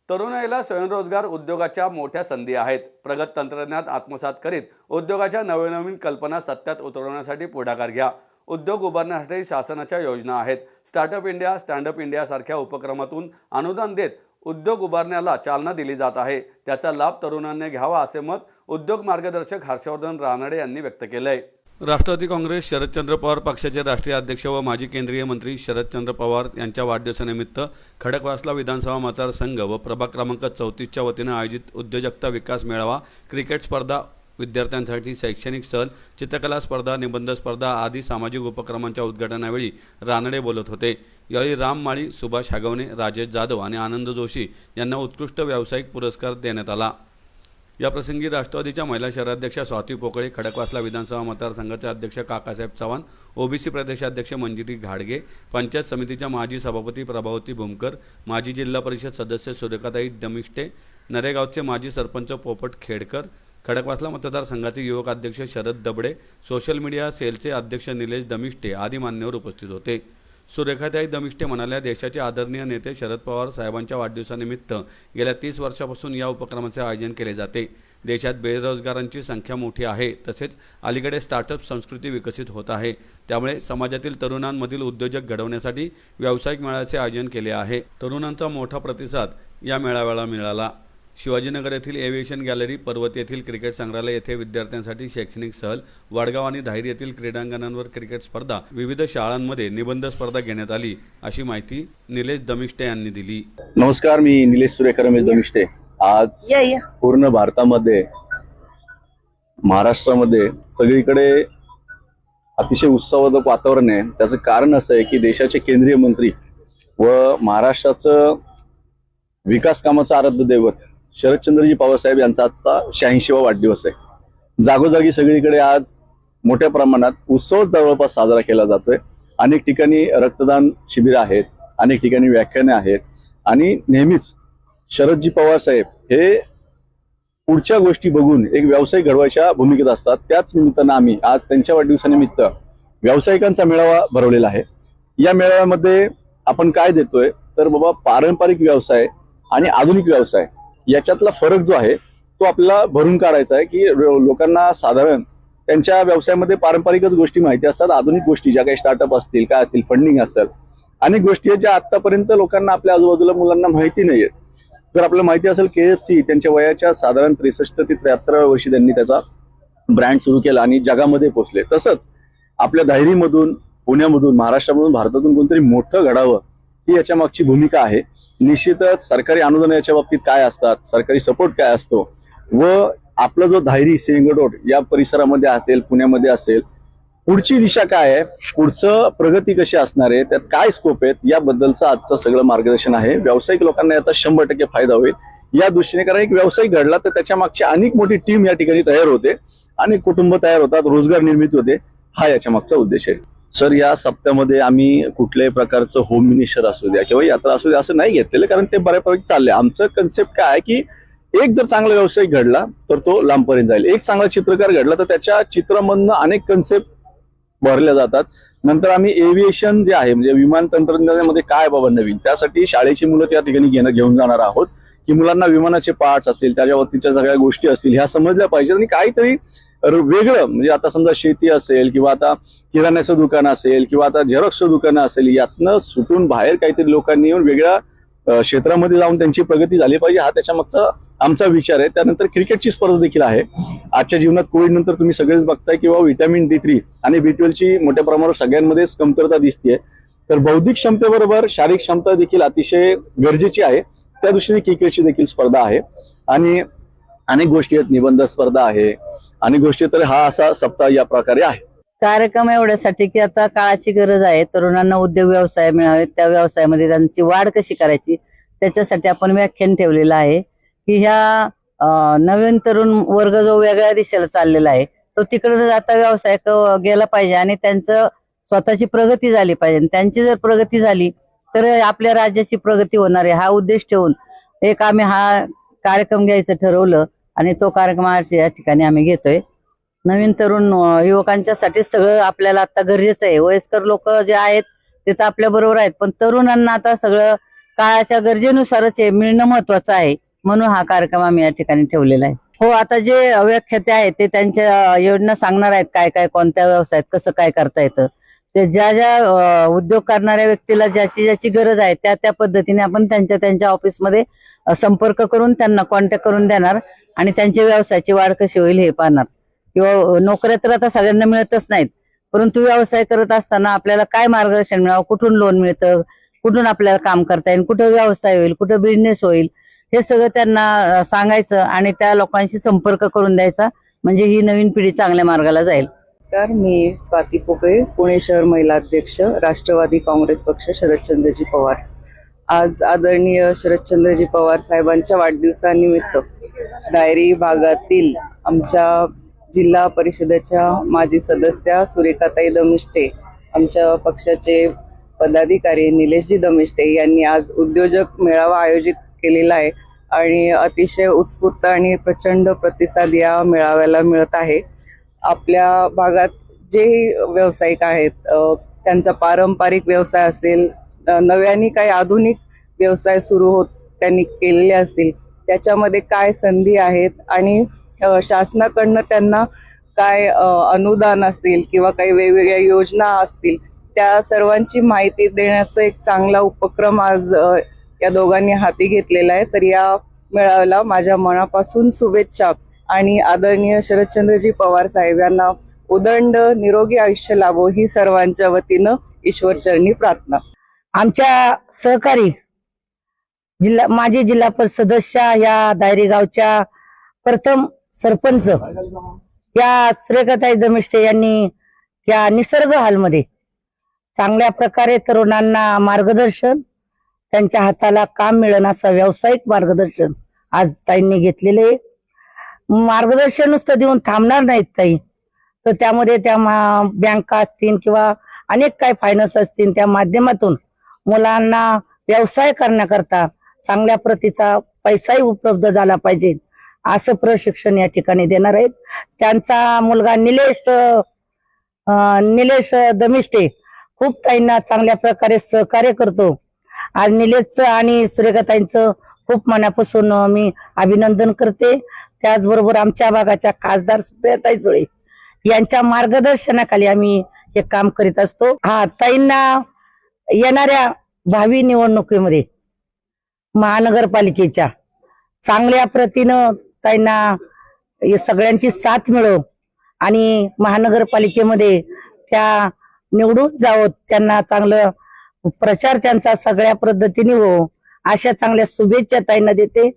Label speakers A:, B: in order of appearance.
A: तरुणाईला स्वयंरोजगार उद्योगाच्या मोठ्या संधी आहेत. प्रगत तंत्रज्ञान आत्मसात करीत उद्योगाच्या नवनवीन कल्पना सत्यात उतरवण्यासाठी पुढाकार घ्या. उद्योग उभारण्यासाठी शासनाच्या योजना आहेत. स्टार्टअप इंडिया, स्टँडअप इंडिया सारख्या उपक्रमातून अनुदान देत उद्योग उभारण्याला चालना दिली जात आहे. त्याचा लाभ तरुणांनी घ्यावा असे मत उद्योग मार्गदर्शक हर्षवर्धन रानडे यांनी व्यक्त केले. राष्ट्रवादी काँग्रेस शरदचंद्र पवार पक्षाचे राष्ट्रीय अध्यक्ष व माजी केंद्रीय मंत्री शरदचंद्र पवार यांच्या वाढदिवसानिमित्त खडकवासला विधानसभा मतदारसंघ व प्रभाग क्रमांक 34च्या वतीने आयोजित उद्योजकता विकास मेळावा, क्रिकेट स्पर्धा, विद्यार्थ्यांसाठी शैक्षणिक सहल, चित्रकला स्पर्धा, निबंध स्पर्धा आदी सामाजिक उपक्रमांच्या उद्घाटनावेळी रानडे बोलत होते. यावेळी राम माळी, सुभाष हागवणे, राजेश जाधव आणि आनंद जोशी यांना उत्कृष्ट व्यावसायिक पुरस्कार देण्यात आला. या प्रसंगी राष्ट्रवादीच्या महिला शहराध्यक्षा स्वाती पोकळे, खडकवासला विधानसभा मतदारसंघाचे अध्यक्ष काकासाहेब चव्हाण, ओबीसी प्रदेशाध्यक्ष मंजिरी घाडगे, पंचायत समितीच्या माजी सभापती प्रभावती भूमकर, माजी जिल्हा परिषद सदस्य सुरेखाताई दमिष्टे, नरेगावचे माजी सरपंच पोपट खेडकर, खडकवासला मतदारसंघाचे युवक अध्यक्ष शरद दबडे, सोशल मीडिया सेलचे अध्यक्ष निलेश दमिष्टे आदी मान्यवर उपस्थित होते. सुरेखाताई दमिष्टे म्हणाल्या, देशाचे आदरणीय नेते शरद पवार साहेबांच्या वाढदिवसानिमित्त गेल्या 30 वर्षापासून या उपक्रमाचे आयोजन केले जाते. देशात बेरोजगारांची संख्या मोठी आहे, तसेच अलीकडे स्टार्टअप संस्कृती विकसित होत आहे. त्यामुळे समाजातील तरुणांमधील उद्योजक घडवण्यासाठी व्यावसायिक मेळाव्याचे आयोजन केले आहे. तरुणांचा मोठा प्रतिसाद या मेळाव्याला मिळाला. शिवाजीनगर येथील एव्हिएशन गॅलरी, पर्वत येथील क्रिकेट संग्रहालय येथे विद्यार्थ्यांसाठी शैक्षणिक सहल, वडगाव आणि धाईर येथील क्रीडांगणांवर क्रिकेट स्पर्धा, विविध शाळांमध्ये निबंध स्पर्धा घेण्यात आली, अशी माहिती निलेश दमिष्टे यांनी दिली.
B: नमस्कार, मी निलेश सुरेख रमेश दमिष्टे. आज पूर्ण भारतामध्ये, महाराष्ट्रामध्ये सगळीकडे अतिशय उत्साहवर्धक वातावरण आहे. त्याचं कारण असं आहे की देशाचे केंद्रीय मंत्री व महाराष्ट्राचं विकास कामाचं आराध्य दैवत शरदचंद्रजी पवार साहेब यांचा आजचा 86वा वाढदिवस आहे. जागोजागी सगळीकडे आज मोठ्या प्रमाणात उत्सव जवळपास साजरा केला जातोय. अनेक ठिकाणी रक्तदान शिबिर आहेत, अनेक ठिकाणी व्याख्याने आहेत आणि नेहमीच शरदजी पवार साहेब हे पुढच्या गोष्टी बघून एक व्यावसायिक घडवायच्या भूमिकेत असतात. त्याच निमित्तानं आम्ही आज त्यांच्या वाढदिवसानिमित्त व्यावसायिकांचा मेळावा भरवलेला आहे. या मेळाव्यामध्ये आपण काय देतोय तर बाबा, पारंपरिक व्यवसाय आणि आधुनिक व्यवसाय याच्यातला फरक जो आहे तो आपल्याला भरून काढायचा आहे की लोकांना साधारण त्यांच्या व्यवसायामध्ये पारंपरिकच गोष्टी माहिती असतात. आधुनिक गोष्टी ज्या काही स्टार्टअप असतील, काय असतील, फंडिंग असेल, अनेक गोष्टी आहेत ज्या आतापर्यंत लोकांना आपल्या आजूबाजूला मुलांना माहिती नाहीये. जर आपल्याला माहिती असेल, KFC त्यांच्या वयाच्या साधारण 63 ते 73 वर्षी त्यांनी त्याचा ब्रँड सुरू केला आणि जगामध्ये पोहोचले. तसंच आपल्या धायरीमधून, पुण्यामधून, महाराष्ट्रामधून, भारतातून कोणतरी मोठं घडावं ही याच्या मागची भूमिका आहे. निश्चितच सरकारी अनुदान याच्या बाबतीत काय असतात, सरकारी सपोर्ट काय असतो व आपला जो धायरी, सिंगरोड या परिसरामध्ये असेल, पुण्यामध्ये असेल, पुढची दिशा काय आहे, पुढचं प्रगती कशी असणार आहे, त्यात काय स्कोप आहेत, याबद्दलचं आजचं सगळं मार्गदर्शन आहे. व्यावसायिक लोकांना याचा 100% फायदा होईल या दृष्टीने. कारण एक व्यावसायिक घडला तर त्याच्या मागची अनेक मोठी टीम या ठिकाणी तयार होते, अनेक कुटुंब तयार होतात, रोजगार निर्मिती होते. हा याच्या मागचा उद्देश आहे. सर, या सप्त्यामध्ये आम्ही कुठल्याही प्रकारचं होम मिनिस्टर असू द्या किंवा यात्रा असू द्या असं नाही घेतलेलं, कारण ते बऱ्यापैकी चाललंय. आमचं कन्सेप्ट काय आहे की एक जर चांगला व्यावसायिक घडला तर तो लांबपर्यंत जाईल. एक चांगला चित्रकार घडला तर त्याच्या चित्रामधनं अनेक कन्सेप्ट भरल्या जातात. नंतर आम्ही एव्हिएशन जे आहे, म्हणजे विमान तंत्रज्ञानामध्ये काय बाबा नवीन, त्यासाठी शाळेची मुलं त्या ठिकाणी घेऊन जाणार आहोत की मुलांना विमानाचे पार्ट्स असतील, त्याच्यावरतीच्या सगळ्या गोष्टी असतील, ह्या समजल्या पाहिजेत आणि काहीतरी वेगळं, म्हणजे आता समजा शेती असेल किंवा आता किराण्याचं दुकान असेल किंवा आता झेरॉक्सचं दुकान असेल, यातनं सुटून बाहेर काहीतरी लोकांनी येऊन वेगळ्या क्षेत्रामध्ये जाऊन त्यांची प्रगती झाली पाहिजे, हा त्याच्या मागचा आमचा विचार आहे. त्यानंतर क्रिकेटची स्पर्धा देखील आहे. आजच्या जीवनात कोविड नंतर तुम्ही सगळेच बघताय किंवा व्हिटॅमिन D3 आणि B12ची मोठ्या प्रमाणावर सगळ्यांमध्येच कमतरता दिसतेय. तर बौद्धिक क्षमतेबरोबर शारीरिक क्षमता देखील अतिशय गरजेची आहे. त्या दृष्टीने क्रिकेटची देखील स्पर्धा आहे आणि अनेक गोष्टी आहेत, निबंध स्पर्धा आहे, अनेक गोष्टी. तर हा असा सप्ताह या प्रकारे आहे.
C: कार्यक्रम एवढ्यासाठी की आता काळाची गरज आहे, तरुणांना उद्योग व्यवसाय मिळावे, त्या व्यवसायामध्ये त्यांची वाढ कशी करायची त्याच्यासाठी आपण व्याख्यान ठेवलेलं आहे की ह्या नवीन तरुण वर्ग जो वेगळ्या दिशेला चाललेला आहे तो तिकडे आता व्यवसाय गेला पाहिजे आणि त्यांचं स्वतःची प्रगती झाली पाहिजे. त्यांची जर प्रगती झाली तर आपल्या राज्याची प्रगती होणार आहे. हा उद्देश ठेवून एक आम्ही हा कार्यक्रम घ्यायचं ठरवलं आणि तो कार्यक्रम या ठिकाणी आम्ही घेतोय. नवीन तरुण युवकांच्यासाठी सगळं आपल्याला आता गरजेचं आहे. वयस्कर लोक जे आहेत ते तर आपल्या बरोबर आहेत, पण तरुणांना आता सगळं काळाच्या गरजेनुसारच हे मिळणं महत्वाचं आहे, म्हणून हा कार्यक्रम आम्ही या ठिकाणी ठेवलेला आहे. हो, आता जे व्याख्याते आहेत ते त्यांच्या योजना सांगणार आहेत, काय काय कोणत्या व्यवसायात कसं काय करता येतं. ते ज्या ज्या उद्योग करणाऱ्या व्यक्तीला ज्याची ज्याची गरज आहे त्या पद्धतीने आपण त्यांच्या ऑफिसमध्ये संपर्क करून त्यांना कॉन्टॅक्ट करून देणार आणि त्यांच्या व्यवसायाची वाढ कशी होईल हे पाहणार. किंवा नोकऱ्या तर आता सगळ्यांना मिळतच नाहीत, परंतु व्यवसाय करत असताना आपल्याला काय मार्गदर्शन मिळावं, कुठून लोन मिळतं, कुठून आपल्याला काम करता येईल, कुठं व्यवसाय होईल, कुठं बिझनेस होईल, हे सगळं त्यांना सांगायचं आणि त्या लोकांशी संपर्क करून द्यायचा, म्हणजे ही नवीन पिढी चांगल्या मार्गाला जाईल.
D: नमस्कार, मी स्वाती पोकळे, पुणे शहर महिला अध्यक्ष, राष्ट्रवादी काँग्रेस पक्ष, शरदचंद्रजी पवार. आज आदरणीय शरदचंद्रजी पवार साहेबांच्या वाढदिवसानिमित्त दायरी भागातील आमच्या जिल्हा परिषदेच्या माजी सदस्या सुरेखाताई दमिष्टे, आमच्या पक्षाचे पदाधिकारी निलेशजी दमिष्टे यांनी आज उद्योजक मेळावा आयोजित केलेला आहे आणि अतिशय उत्स्फूर्त आणि प्रचंड प्रतिसाद या मेळाव्याला मिळत आहे. आपल्या भागात जे व्यावसायिक आहेत त्यांचा पारंपरिक व्यवसाय असेल, नव्याने काही आधुनिक व्यवसाय सुरू होत त्यांनी केलेले असतील, त्याच्यामध्ये काय संधी आहेत आणि शासनाकडनं त्यांना काय अनुदान असतील किंवा काही वेगवेगळ्या योजना असतील, त्या सर्वांची माहिती देण्याचा एक चांगला उपक्रम आज या दोघांनी हाती घेतलेला आहे. तर या मेळाव्याला माझ्या मनापासून शुभेच्छा आणि आदरणीय शरदचंद्रजी पवार साहेब यांना उदंड निरोगी आयुष्य लाभो ही सर्वांच्या वतीनं ईश्वरचरणी प्रार्थना.
E: आमच्या सहकारी माजी जिल्हा परिषद सदस्य या दायरी गावच्या प्रथम सरपंच या सुरेखाताई दमिष्टे यांनी या निसर्ग हॉलमध्ये चांगल्या प्रकारे तरुणांना मार्गदर्शन, त्यांच्या हाताला काम मिळेल असं व्यावसायिक मार्गदर्शन आज ताईंनी घेतलेले. मार्गदर्शन नुसतं देऊन थांबणार नाहीत ताई, तर त्यामध्ये त्या बँका असतील किंवा अनेक काही फायनान्स असतील, त्या माध्यमातून मुलांना व्यवसाय करण्याकरता चांगल्या प्रतीचा पैसाही उपलब्ध झाला पाहिजे असं प्रशिक्षण या ठिकाणी देणार आहेत. त्यांचा मुलगा निलेश दमिष्टे खूप ताईंना चांगल्या प्रकारे सहकार्य करतो. आज निलेशचं आणि सुरेखाताईंचं खूप मनापासून मी अभिनंदन करते. त्याचबरोबर आमच्या भागाच्या खासदार सुप्रियाताई सुळे यांच्या मार्गदर्शनाखाली आम्ही हे काम करीत असतो. ताईंना येणाऱ्या भावी निवडणुकीमध्ये महानगरपालिकेच्या चांगल्या प्रतीनं ताईंना सगळ्यांची साथ मिळो आणि महानगरपालिकेमध्ये त्या निवडून जावं, त्यांना चांगलं प्रचार त्यांचा सगळ्या पद्धतीने हो, अशा चांगल्या शुभेच्छा ताईंना देते.